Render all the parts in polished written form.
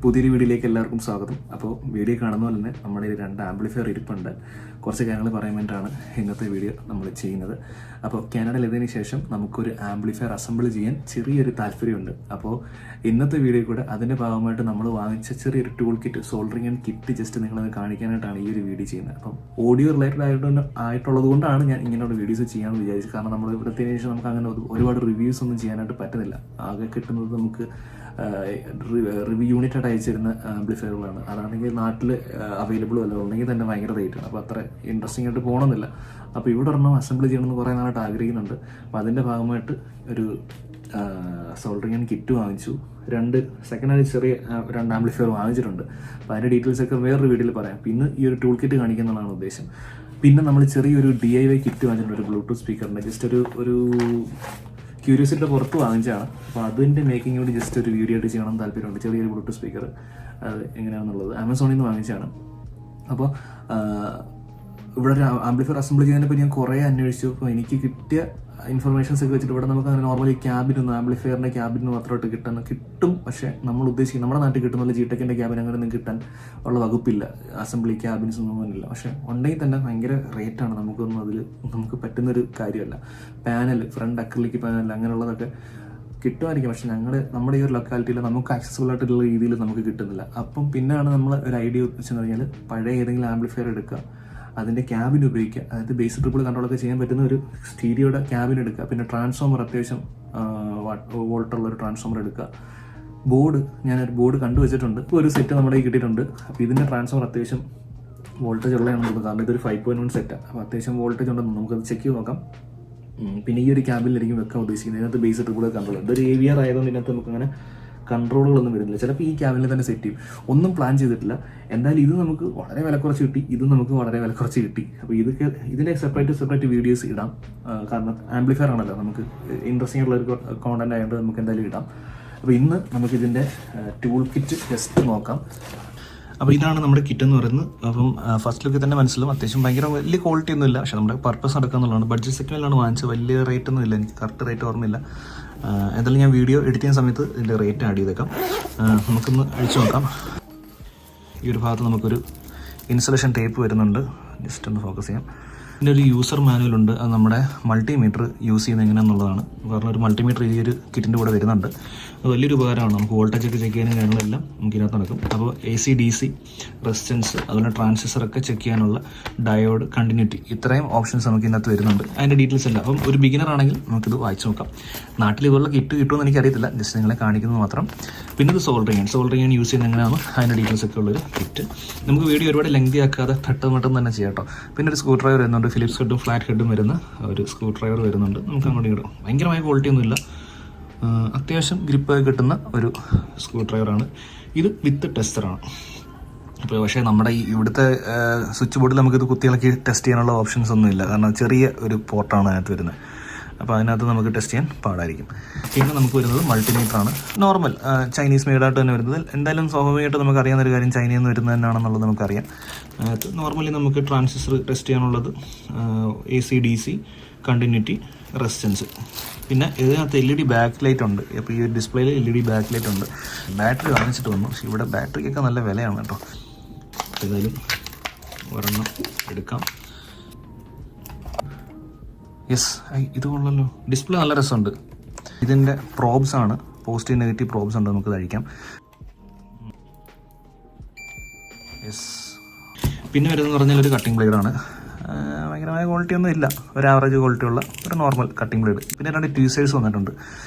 പുതിയൊരു വീഡിയോയിലേക്ക് എല്ലാവർക്കും സ്വാഗതം. അപ്പോൾ വീഡിയോ കാണുന്ന പോലെ തന്നെ നമ്മുടെ ഈ 2 ആംപ്ലിഫയർ ഇരിപ്പുണ്ട്. കുറച്ച് കാര്യങ്ങൾ പറയാൻ വേണ്ടിയിട്ടാണ് ഇന്നത്തെ വീഡിയോ നമ്മൾ ചെയ്യുന്നത്. അപ്പോൾ കാനഡയിൽ എത്തിയതിനു ശേഷം നമുക്കൊരു ആംപ്ലിഫയർ അസംബിൾ ചെയ്യാൻ ചെറിയൊരു താല്പര്യമുണ്ട്. അപ്പോൾ ഇന്നത്തെ വീഡിയോ കൂടെ അതിൻ്റെ ഭാഗമായിട്ട് നമ്മൾ വാങ്ങിച്ച ചെറിയൊരു tool kit, soldering and kit just നിങ്ങളത് കാണിക്കാനായിട്ടാണ് ഈ ഒരു വീഡിയോ ചെയ്യുന്നത്. അപ്പം ഓഡിയോ റിലേറ്റഡ് ആയിട്ടുള്ളത് കൊണ്ടാണ് ഞാൻ ഇങ്ങനെയുള്ള വീഡിയോസ് ചെയ്യാമെന്ന് വിചാരിച്ചത്. കാരണം നമ്മൾ ഇവിടുത്തെ ശേഷം നമുക്ക് അങ്ങനെ ഒരുപാട് റിവ്യൂസ് ഒന്നും ചെയ്യാനായിട്ട് പറ്റുന്നില്ല. ആകെ കിട്ടുന്നത് നമുക്ക് റിവ്യൂ യൂണിറ്റായിട്ട് അയച്ചിരുന്ന ആംപ്ലിഫയറുകളാണ്. അതാണെങ്കിൽ നാട്ടിൽ അവൈലബിളും അല്ല, ഉണ്ടെങ്കിൽ തന്നെ ഭയങ്കര റേറ്റാണ്. അപ്പോൾ അത്ര ഇൻട്രസ്റ്റിംഗ് ആയിട്ട് പോകണമെന്നില്ല. അപ്പോൾ ഇവിടെ ഒരെണ്ണം അസംബിൾ ചെയ്യണമെന്ന് കുറേ നാളായിട്ട് ആഗ്രഹിക്കുന്നുണ്ട്. അപ്പോൾ അതിൻ്റെ ഭാഗമായിട്ട് ഒരു സോൾഡറിങ് ആൻഡ് കിറ്റ് വാങ്ങിച്ചു. 2 സെക്കൻഡ് ചെറിയ 2 ആംപ്ലിഫയർ വാങ്ങിച്ചിട്ടുണ്ട്. അപ്പോൾ അതിൻ്റെ ഡീറ്റെയിൽസ് ഒക്കെ വേറൊരു വീഡിയോയിൽ പറയാം. പിന്നെ ഈ ഒരു ടൂൾ കിറ്റ് കാണിക്കുന്നതാണ് ഉദ്ദേശം. പിന്നെ നമ്മൾ ചെറിയൊരു DIY കിറ്റ് വാങ്ങിച്ചിട്ടുണ്ട്, ഒരു ബ്ലൂടൂത്ത് സ്പീക്കറിൻ്റെ. ജസ്റ്റ് ഒരു ക്യൂരിയോസിറ്റിയുടെ പുറത്ത് വാങ്ങിച്ചതാണ്. അപ്പോൾ അതിൻ്റെ മേക്കിംഗ് കൂടി ജസ്റ്റ് ഒരു വീഡിയോ ആയിട്ട് ചെയ്യണം താല്പര്യമുണ്ട്. ചെറിയൊരു ബ്ലൂടൂത്ത് സ്പീക്കർ അത് എങ്ങനെയാണെന്നുള്ളത് ആമസോണിൽ നിന്ന് വാങ്ങിച്ചതാണ്. അപ്പോൾ ഇവിടെ ഒരു ആംപ്ലിഫയർ അസംബിൾ ചെയ്യുന്നതിനെ പറ്റി ഞാൻ കുറേ അന്വേഷിച്ചു. അപ്പോൾ എനിക്ക് കിട്ടിയ ഇൻഫർമേഷൻസ് ഒക്കെ വെച്ചിട്ട് ഇവിടെ നമുക്ക് അങ്ങനെ നോർമലി ക്യാബിനൊന്നും ആംപ്ലിഫയറിൻ്റെ ക്യാബിന് മാത്രമായിട്ട് കിട്ടും. പക്ഷേ നമ്മൾ ഉദ്ദേശിക്കുന്നത് നമ്മുടെ നാട്ടിൽ കിട്ടുന്ന ജിടെക്കിൻ്റെ ക്യാബിൻ അങ്ങനെ ഒന്നും കിട്ടാൻ ഉള്ള വകുപ്പില്ല. അസംബ്ലി ക്യാബിൻസ് ഒന്നും ഇല്ല. പക്ഷേ ഉണ്ടെങ്കിൽ തന്നെ ഭയങ്കര റേറ്റാണ്. നമുക്ക് പറ്റുന്നൊരു കാര്യമല്ല. പാനൽ, ഫ്രണ്ട് അക്രിലിക് പാനൽ അങ്ങനെയുള്ളതൊക്കെ കിട്ടുമായിരിക്കും. പക്ഷെ നമ്മുടെ ഈ ഒരു ലൊക്കാലിറ്റിയിൽ നമുക്ക് ആക്സസിബിൾ ആയിട്ടുള്ള രീതിയിൽ നമുക്ക് കിട്ടുന്നില്ല. അപ്പം പിന്നെയാണ് നമ്മൾ ഒരു ഐഡിയ വെച്ചെന്ന് പറഞ്ഞാൽ പഴയ ഏതെങ്കിലും ആംപ്ലിഫയർ എടുക്കുക, അതിൻ്റെ ക്യാബിൻ ഉപയോഗിക്കുക. അതായത് ബേസ് ട്രിപ്പിൾ കൺട്രോളൊക്കെ ചെയ്യാൻ പറ്റുന്ന ഒരു സ്റ്റീരിയോയുടെ ക്യാബിൻ എടുക്കുക. പിന്നെ ട്രാൻസ്ഫോമർ, അത്യാവശ്യം വോൾട്ടുള്ള ഒരു ട്രാൻസ്ഫോമർ എടുക്കുക. ഞാനൊരു ബോർഡ് കണ്ടുവച്ചിട്ടുണ്ട്. ഇപ്പോൾ ഒരു സെറ്റ് നമ്മുടെ കയ്യിൽ കിട്ടിയിട്ടുണ്ട്. അപ്പോൾ ഇതിൻ്റെ ട്രാൻസ്ഫോമർ അത്യാവശ്യം വോൾട്ടേജ് ഉള്ളതാണെന്ന് തോന്നുന്നു. കാരണം ഇതൊരു 5.1 സെറ്റാണ്. അപ്പോൾ അത്യാവശ്യം വോൾട്ടേജ് ഉണ്ടെന്ന് നമുക്കത് ചെക്ക് ചെയ്ത് നോക്കാം. പിന്നെ ഈ ഒരു ക്യാബിനിലായിരിക്കും വെക്കാൻ ഉദ്ദേശിക്കുന്നത്. ഇതിനകത്ത് ബേസ് ട്രിപ്പിൾ കൺട്രോൾ, ഇതൊരു AVR ആയതുകൊണ്ട് ഇതിനകത്ത് നമുക്ക് അങ്ങനെ കൺട്രോളുകളൊന്നും വരുന്നില്ല. ചിലപ്പോൾ ഈ ക്യാബിനിൽ തന്നെ സെറ്റ് ചെയ്യും. ഒന്നും പ്ലാൻ ചെയ്തിട്ടില്ല. എന്തായാലും ഇത് നമുക്ക് വളരെ വില കുറച്ച് കിട്ടി, ഇത് നമുക്ക് വളരെ വില കുറച്ച് കിട്ടി. അപ്പോൾ ഇതിൻ്റെ സെപ്പറേറ്റ് വീഡിയോസ് ഇടാം. കാരണം ആംപ്ലിഫയർ ആണല്ലോ, നമുക്ക് ഇൻട്രസ്റ്റിംഗ് ഉള്ള ഒരു കോണ്ടന്റ് ആയതുകൊണ്ട് നമുക്ക് എന്തായാലും ഇടാം. അപ്പോൾ ഇന്ന് നമുക്കിതിൻ്റെ ടൂൾ കിറ്റ് ജസ്റ്റ് നോക്കാം. അപ്പോൾ ഇതാണ് നമ്മുടെ കിറ്റ് എന്ന് പറയുന്നത്. അപ്പം ഫസ്റ്റ് ലുക്കിൽ തന്നെ മനസ്സിലാവും അത്യാവശ്യം ഭയങ്കര വലിയ ക്വാളിറ്റി ഒന്നുമില്ല. പക്ഷേ നമ്മുടെ പർപ്പസ് നടക്കുക എന്നുള്ളതാണ്. ബഡ്ജറ്റ് സെഗ്മെന്റിലാണ് വാങ്ങിച്ചത്. വലിയ റേറ്റ് ഒന്നും ഇല്ല, എനിക്ക് കറക്റ്റ് റേറ്റ് ഓർമ്മയില്ല. എന്തായാലും ഞാൻ വീഡിയോ എഡിറ്റ് ചെയ്യുന്ന സമയത്ത് ഇതിൻ്റെ റേറ്റ് ആഡ് ചെയ്തേക്കാം. നമുക്കൊന്ന് അഴിച്ചു നോക്കാം. ഈ ഒരു ഭാഗത്ത് നമുക്കൊരു ഇൻസുലേഷൻ ടേപ്പ് വരുന്നുണ്ട്. ജസ്റ്റ് ഒന്ന് ഫോക്കസ് ചെയ്യാം. ഇതിൻ്റെ ഒരു യൂസർ മാനുവൽ ഉണ്ട്. അത് നമ്മുടെ മൾട്ടിമീറ്റർ യൂസ് ചെയ്യുന്നത് എങ്ങനെയാണെന്നുള്ളതാണ്. കാരണം ഒരു മൾട്ടിമീറ്റർ ഈ ഒരു കിറ്റിൻ്റെ കൂടെ വരുന്നുണ്ട്. അത് വലിയൊരു ഉപകാരമാണ്. നമുക്ക് വോൾട്ടേജ് ഒക്കെ ചെക്ക് ചെയ്യാനും കാര്യങ്ങളെല്ലാം നമുക്ക് ഇതിനകത്ത് നടക്കും. അപ്പോൾ AC DC റെസിസ്റ്റൻസ്, അതുപോലെ ട്രാൻസിസ്റ്ററൊക്കെ ചെക്ക് ചെയ്യാനുള്ള ഡയോഡ്, കണ്ടിന്യൂറ്റി, ഇത്രയും ഓപ്ഷൻസ് നമുക്ക് ഇതിനകത്ത് വരുന്നുണ്ട്. അതിൻ്റെ ഡീറ്റെയിൽസ് എല്ലാം. അപ്പം ഒരു ബിഗിനർ ആണെങ്കിൽ നമുക്കിത് വായിച്ചു നോക്കാം. നാട്ടിൽ ഇതുള്ള കിറ്റ് കിട്ടുമെന്ന് എനിക്കറിയത്തില്ല, ജസ്റ്റ് നിങ്ങളെ കാണിക്കുന്നത് മാത്രം. പിന്നെ ഇത് സോൾഡറിങ് യൂസ് ചെയ്യുന്നത് എങ്ങനെയാണ് അതിൻ്റെ ഡീറ്റെയിൽസ് ഒക്കെ ഉള്ളൊരു കിറ്റ്. നമുക്ക് വീഡിയോ ഒരുപാട് ലെങ്തി ആക്കാതെ പെട്ടെന്ന് തന്നെ ചെയ്യാം കേട്ടോ. പിന്നെ ഒരു സ്ക്രൂ ഡ്രൈവർ വരുന്നുണ്ട്. ഫിലിപ്സ് ഹെഡും ഫ്ലാറ്റ് ഹെഡും വരുന്ന ഒരു സ്ക്രൂ ഡ്രൈവർ വരുന്നുണ്ട്. നമുക്ക് അങ്ങോട്ട് ഇങ്ങോട്ട് ഭയങ്കരമായ ക്വാളിറ്റി ഒന്നുമില്ല, അത്യാവശ്യം ഗ്രിപ്പൊക്കെ കിട്ടുന്ന ഒരു സ്ക്രൂ ഡ്രൈവറാണ്. ഇത് വിത്ത് ടെസ്റ്ററാണ്. അപ്പോൾ പക്ഷേ നമ്മുടെ ഇവിടുത്തെ സ്വിച്ച് ബോർഡിൽ നമുക്കിത് കുത്തിയിളക്കി ടെസ്റ്റ് ചെയ്യാനുള്ള ഓപ്ഷൻസ് ഒന്നുമില്ല. കാരണം ചെറിയ ഒരു പോർട്ടാണ് അതിനകത്ത് വരുന്നത്. അപ്പോൾ അതിനകത്ത് നമുക്ക് ടെസ്റ്റ് ചെയ്യാൻ പാടായിരിക്കും. പിന്നെ നമുക്ക് വരുന്നത് മൾട്ടിമീറ്ററാണ്. നോർമൽ ചൈനീസ് മെയ്ഡായിട്ട് തന്നെ വരുന്നത്. എന്തായാലും സ്വാഭാവികമായിട്ട് നമുക്ക് അറിയാവുന്ന ഒരു കാര്യം ചൈനയിൽ നിന്ന് വരുന്നത് തന്നെയാണെന്നുള്ളത് നമുക്കറിയാം. അതിനകത്ത് നോർമലി നമുക്ക് ട്രാൻസിസ്റ്റർ ടെസ്റ്റ് ചെയ്യാനുള്ളത് AC DC, കണ്ടിന്യൂറ്റി, റെസിസ്റ്റൻസ്. പിന്നെ ഇതിനകത്ത് LED ബാക്ക് ലൈറ്റ് ഉണ്ട്. അപ്പോൾ ഈ ഒരു ഡിസ്പ്ലേയിൽ LED ബാക്ക് ലൈറ്റ് ഉണ്ട്. ബാറ്ററി വാങ്ങിച്ചിട്ട് വന്നു. പക്ഷേ ഇവിടെ ബാറ്ററിക്കൊക്കെ നല്ല വിലയാണ് കേട്ടോ. ഏതായാലും ഒരെണ്ണം എടുക്കാം. യെസ്, ഇത് കൊള്ളല്ലോ. ഡിസ്പ്ലേ നല്ല രസമുണ്ട്. ഇതിൻ്റെ പ്രോബ്സ് ആണ്, പോസിറ്റീവ് നെഗറ്റീവ് പ്രോബ്സ് ഉണ്ട്. നമുക്ക് കഴിക്കാം. യെസ്. പിന്നെ വരുന്നതെന്ന് പറഞ്ഞാൽ ഒരു കട്ടിംഗ് ബ്ലേഡാണ്. ഭയങ്കരമായ ക്വാളിറ്റി ഒന്നും ഇല്ല, ഒരു ആവറേജ് ക്വാളിറ്റി ഉള്ള ഒരു നോർമൽ കട്ടിംഗ് ബ്ലേഡ്. പിന്നെ 2 ട്യൂസേഴ്സ് വന്നിട്ടുണ്ട്.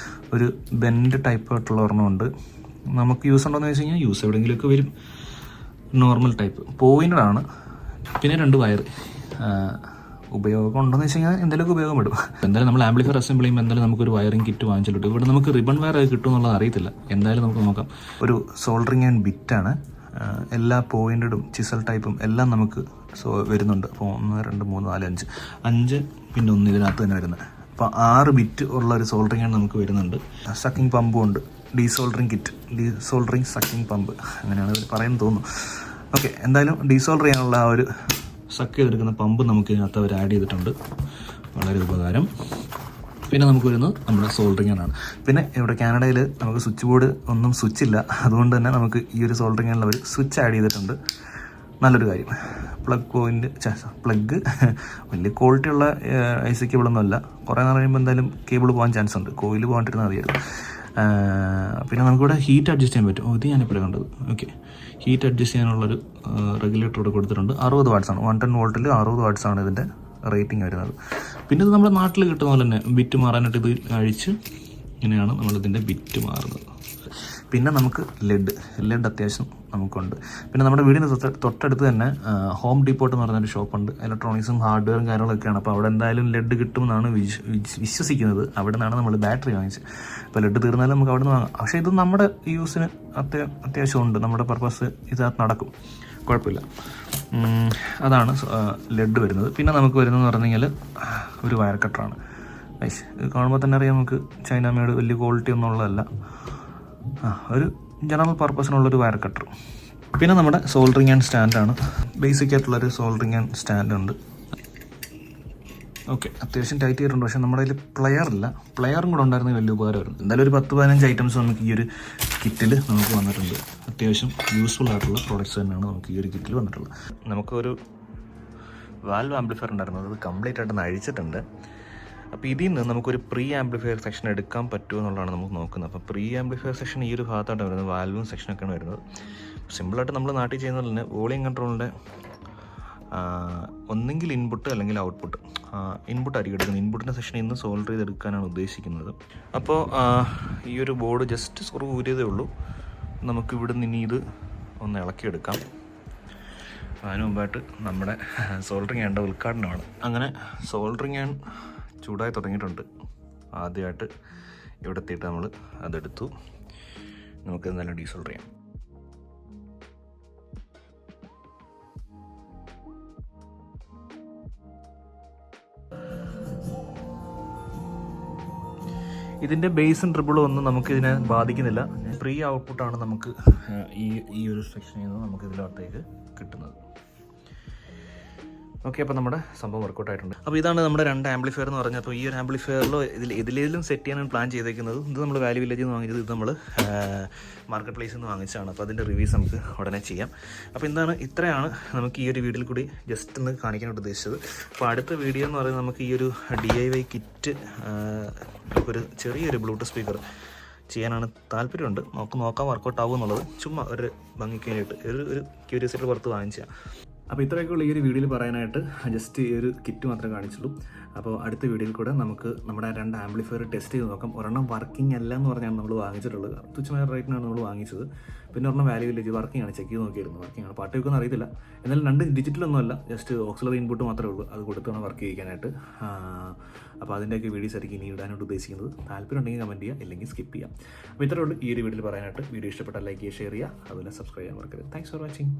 ഒരു ബെൻഡ് ടൈപ്പ് ആയിട്ടുള്ള ഒരെണ്ണമുണ്ട്. നമുക്ക് യൂസ് ഉണ്ടോയെന്ന് വെച്ച് കഴിഞ്ഞാൽ യൂസ് എവിടെയെങ്കിലുമൊക്കെ വരും. നോർമൽ ടൈപ്പ് പോയിൻ്റഡ് ആണ്. പിന്നെ 2 വയർ. ഉപയോഗം ഉണ്ടെന്ന് വെച്ച് കഴിഞ്ഞാൽ എന്തെങ്കിലുമൊക്കെ ഉപയോഗപ്പെടും. എന്തായാലും നമ്മൾ ആംപ്ലിഫയർ അസംബിൾ ചെയ്യുമ്പോൾ എന്തായാലും നമുക്കൊരു വയറിംഗ് കിറ്റ് വാങ്ങിച്ചിട്ടുണ്ട്. ഇവിടെ നമുക്ക് റിബൺ വയർ കിട്ടും എന്നുള്ളത് അറിയത്തില്ല. എന്തായാലും നമുക്ക് നോക്കാം. ഒരു സോൾഡറിങ് ആൻഡ് ബിറ്റാണ്. എല്ലാ പോയിൻറ്റഡും ചിസൽ ടൈപ്പും എല്ലാം നമുക്ക് വരുന്നുണ്ട്. അപ്പോൾ 1 2 3 4 5 പിന്നെ 1 ഇതിനകത്ത് തന്നെ വരുന്നത്. അപ്പോൾ 6 ബിറ്റ് ഉള്ള ഒരു സോൾഡറിംഗ് ആണ് നമുക്ക് വരുന്നുണ്ട്. സക്കിംഗ് പമ്പും ഉണ്ട്. Desoldering kit, desoldering sucking pump അങ്ങനെയാണ് പറയുന്നത് തോന്നുന്നു. ഓക്കെ, എന്തായാലും ഡീസോൾഡർ ചെയ്യാനുള്ള ആ ഒരു സക്ക് ചെയ്തെടുക്കുന്ന പമ്പ് നമുക്ക് ഇതിനകത്ത് അവർ ആഡ് ചെയ്തിട്ടുണ്ട്. വളരെ ഉപകാരം. പിന്നെ നമുക്ക് വരുന്നത് നമ്മുടെ സോൾഡറിംഗ് ആണ്. പിന്നെ ഇവിടെ കാനഡയിൽ നമുക്ക് സ്വിച്ച് ബോർഡ് ഒന്നും സ്വിച്ച് ഇല്ല, അതുകൊണ്ട് തന്നെ നമുക്ക് ഈ ഒരു സോൾഡറിംഗ് ആണിൽ അവർ സ്വിച്ച് ആഡ് ചെയ്തിട്ടുണ്ട്. നല്ലൊരു കാര്യം. പ്ലഗ് വലിയ ക്വാളിറ്റി ഉള്ള ഐസി കേബിളൊന്നും അല്ല. കുറേ നാൾ കഴിയുമ്പോൾ എന്തായാലും കേബിൾ പോകാൻ ചാൻസ് ഉണ്ട്, കോയിൽ പോകാണ്ടിരുന്നാൽ മതിയായിരുന്നു. പിന്നെ നമുക്കിവിടെ ഹീറ്റ് അഡ്ജസ്റ്റ് ചെയ്യാൻ പറ്റും. ഇത് ഞാനിപ്പോഴേ കണ്ടത്. ഓക്കെ, ഹീറ്റ് അഡ്ജസ്റ്റ് ചെയ്യാനുള്ളൊരു റെഗുലേറ്റർ ഇവിടെ കൊടുത്തിട്ടുണ്ട്. 60 വാട്ട്സാണ്, 110 വോൾട്ടിൽ 60 വാട്ട്സാണ് ഇതിൻ്റെ റേറ്റിംഗ് വരുന്നത്. പിന്നെ ഇത് നമ്മുടെ നാട്ടിൽ കിട്ടുന്ന പോലെ തന്നെ ബിറ്റ് മാറാനായിട്ട് ഇത് അഴിച്ച് ഇങ്ങനെയാണ് നമ്മളിതിൻ്റെ ബിറ്റ് മാറുന്നത്. പിന്നെ നമുക്ക് ലെഡ് അത്യാവശ്യം നമുക്കുണ്ട്. പിന്നെ നമ്മുടെ വീടിന് തൊട്ടടുത്ത് തന്നെ ഹോം ഡിപ്പോട്ട് എന്ന് പറഞ്ഞൊരു ഷോപ്പുണ്ട്. ഇലക്ട്രോണിക്സും ഹാർഡ്വെയറും കാര്യങ്ങളൊക്കെയാണ്. അപ്പോൾ അവിടെ എന്തായാലും ലെഡ് കിട്ടുമെന്നാണ് വിശ്വസിക്കുന്നത്. അവിടെ നിന്നാണ് നമ്മൾ ബാറ്ററി വാങ്ങിച്ചത്. അപ്പോൾ ലെഡ് തീർന്നാലും നമുക്ക് അവിടെ നിന്ന് വാങ്ങാം. പക്ഷേ ഇത് നമ്മുടെ യൂസിന് അത്യാവശ്യമുണ്ട്, നമ്മുടെ പർപ്പസ് ഇതിനകത്ത് നടക്കും, കുഴപ്പമില്ല. അതാണ് ലെഡ് വരുന്നത്. പിന്നെ നമുക്ക് വരുന്നതെന്ന് പറഞ്ഞു കഴിഞ്ഞാൽ ഒരു വയർ കട്ടറാണ്. ഇത് കാണുമ്പോൾ തന്നെ അറിയാം നമുക്ക് ചൈന മെയ്ഡ്, വലിയ ക്വാളിറ്റി ഒന്നും ഉള്ളതല്ല. ഒരു ജനറൽ പർപ്പസിനുള്ളൊരു വയർ കട്ടർ. പിന്നെ നമ്മുടെ സോൾഡറിങ് ആൻഡ് സ്റ്റാൻഡാണ്. ബേസിക് ആയിട്ടുള്ളൊരു സോൾഡറിങ് ആൻഡ് സ്റ്റാൻഡുണ്ട്. ഓക്കെ, അത്യാവശ്യം ടൈറ്റ് ചെയ്തിട്ടുണ്ട്. പക്ഷേ നമ്മുടെ കയ്യിൽ പ്ലെയറും കൂടെ ഉണ്ടായിരുന്നെങ്കിൽ വലിയ ഉപകാരമായിരുന്നു. എന്തായാലും ഒരു 10-15 ഐറ്റംസ് നമുക്ക് ഈ ഒരു കിറ്റിൽ നമുക്ക് വന്നിട്ടുണ്ട്. അത്യാവശ്യം യൂസ്ഫുൾ ആയിട്ടുള്ള പ്രോഡക്റ്റ്സ് തന്നെയാണ് നമുക്ക് ഈ ഒരു കിറ്റിൽ വന്നിട്ടുള്ളത്. നമുക്കൊരു വാൽവ് ആംപ്ലിഫയർ ഉണ്ടായിരുന്നു, അത് കംപ്ലീറ്റ് ആയിട്ട് അഴിച്ചിട്ടുണ്ട്. അപ്പോൾ ഇതിൽ നിന്ന് നമുക്കൊരു പ്രീ ആംപ്ലിഫയർ സെക്ഷൻ എടുക്കാൻ പറ്റുമോ എന്നുള്ളതാണ് നമുക്ക് നോക്കുന്നത്. അപ്പോൾ പ്രീ ആംപ്ലിഫയർ സെക്ഷൻ ഈ ഒരു ഭാഗത്താണ് വരുന്നത്, വാൽവും സെക്ഷനൊക്കെയാണ് വരുന്നത്. സിമ്പിളായിട്ട് നമ്മൾ നാട്ടിൽ ചെയ്യുന്നത് തന്നെ വോളിയം കൺട്രോളിൻ്റെ ഒന്നെങ്കിൽ ഇൻപുട്ട് അല്ലെങ്കിൽ ഔട്ട്പുട്ട്. ഇൻപുട്ടായിരിക്കും എടുക്കുന്നത്. ഇൻപുട്ടിൻ്റെ സെക്ഷൻ ഇന്ന് സോൾഡർ ചെയ്തെടുക്കാനാണ് ഉദ്ദേശിക്കുന്നത്. അപ്പോൾ ഈ ഒരു ബോർഡ് ജസ്റ്റ് സ്ക്രൂ ഊരിയതേ ഉള്ളൂ. നമുക്കിവിടെ നിന്ന് ഇത് ഒന്ന് ഇളക്കിയെടുക്കാം. അതിന് മുമ്പായിട്ട് നമ്മുടെ സോൾഡറിങ് ആൻഡ് ഉദ്ഘാടനമാണ്. അങ്ങനെ സോൾഡറിങ് ആൻഡ് ചൂടായി തുടങ്ങിയിട്ടുണ്ട്. ആദ്യമായിട്ട് ഇവിടെ എത്തിയിട്ട് നമ്മൾ അതെടുത്തു. നമുക്ക് നല്ല ഡീസോൾഡർ ചെയ്യാം. ഇതിൻ്റെ ബേസും ട്രിബിളും ഒന്നും നമുക്കിതിനെ ബാധിക്കുന്നില്ല. പ്രീ ഔട്ട്പുട്ടാണ് നമുക്ക് ഈ ഒരു സെക്ഷനിൽ നിന്ന് നമുക്ക് ഇതിനകത്തേക്ക് കിട്ടുന്നത്. ഓക്കെ, അപ്പോൾ നമ്മുടെ സംഭവം വർക്കൗട്ട് ആയിട്ടുണ്ട്. അപ്പോൾ ഇതാണ് നമ്മുടെ 2 ആംപ്ലിഫയർ എന്ന് പറഞ്ഞാൽ. അപ്പോൾ ഈ ഒരു ആംപ്ലിഫയറിൽ ഇതിലേലും സെറ്റ് ചെയ്യാനാണ് പ്ലാൻ ചെയ്തേക്കുന്നത്. ഇത് നമ്മൾ വാല്യൂ വില്ലേജിൽ നിന്ന് വാങ്ങിച്ചത്, ഇത് നമ്മൾ മാർക്കറ്റ് പ്ലേസിൽ നിന്ന് വാങ്ങിച്ചതാണ്. അപ്പോൾ അതിൻ്റെ റിവ്യൂസ് നമുക്ക് ഉടനെ ചെയ്യാം. അപ്പോൾ ഇത്രയാണ് നമുക്ക് ഈ ഒരു വീഡിയോയിൽ കൂടി ജസ്റ്റ് ഒന്ന് കാണിക്കാനായിട്ട് ഉദ്ദേശിച്ചത്. അപ്പോൾ അടുത്ത വീഡിയോ എന്ന് പറയുന്നത് നമുക്ക് ഈ ഒരു DIY കിറ്റ്, ഒരു ചെറിയൊരു ബ്ലൂടൂത്ത് സ്പീക്കർ ചെയ്യാനാണ് താല്പര്യമുണ്ട്. നോക്കാം വർക്കൗട്ട് ആകും എന്നുള്ളത്. ചുമ്മാ ഒരു ഭംഗിക്ക് വേണ്ടിയിട്ട് ഒരു ക്യൂരിയോസിറ്റി പുറത്ത് വാങ്ങിച്ചാൽ. അപ്പോൾ ഇത്രയൊക്കെയുള്ള ഈ ഒരു വീഡിയോയിൽ പറയാനായിട്ട് ജസ്റ്റ് ഈ ഒരു കിറ്റ് മാത്രമേ കാണിച്ചുള്ളൂ. അപ്പോൾ അടുത്ത വീഡിയോയിൽ കൂടെ നമുക്ക് നമ്മുടെ 2 ആംപ്ലിഫയർ ടെസ്റ്റ് ചെയ്ത് നോക്കാം. ഒരെണ്ണം വർക്കിംഗ് അല്ല എന്ന് പറഞ്ഞാണ് നമ്മൾ വാങ്ങിച്ചിട്ടുള്ളത്. തുച്ഛമായ റേറ്റിനാണ് നമ്മൾ വാങ്ങിച്ചത്. പിന്നെ ഒരെണ്ണം വാല്യൂ വില്ലേജ് വർക്കിംഗ് ആണ്, ചെക്ക് ചെയ്ത് നോക്കിയിരുന്നു. വർക്കിംഗ് ആണ്, പാട്ട് വെക്കൊന്നും അറിയത്തില്ല. എന്നാലും 2 ഡിജിറ്റലൊന്നും അല്ല, ജസ്റ്റ് ഓക്സിലറി ഇൻപുട്ട് മാത്രമേ ഉള്ളൂ. അത് കൊടുത്താണ് വർക്ക് ചെയ്യിക്കാനായിട്ട്. അപ്പോൾ അതിൻ്റെയൊക്കെ വീഡിയോസ് ആയിരിക്കും ഇനി ഇടാനായിട്ട് ഉദ്ദേശിക്കുന്നത്. താല്പര്യം ഉണ്ടെങ്കിൽ കമൻറ്റ് ചെയ്യുക, ഇല്ലെങ്കിൽ സ്കിപ്പ് ചെയ്യാം. അപ്പോൾ ഇത്രയേ ഉള്ളൂ ഈ ഒരു വീഡിയോയിൽ പറയാനായിട്ട്. വീഡിയോ ഇഷ്ടപ്പെട്ടാൽ ലൈക്ക് ചെയ്യുക, ഷെയർ ചെയ്യുക, അതുപോലെ സബ്സ്ക്രൈബ് ചെയ്യാൻ മറക്കരുത്. Thanks for watching.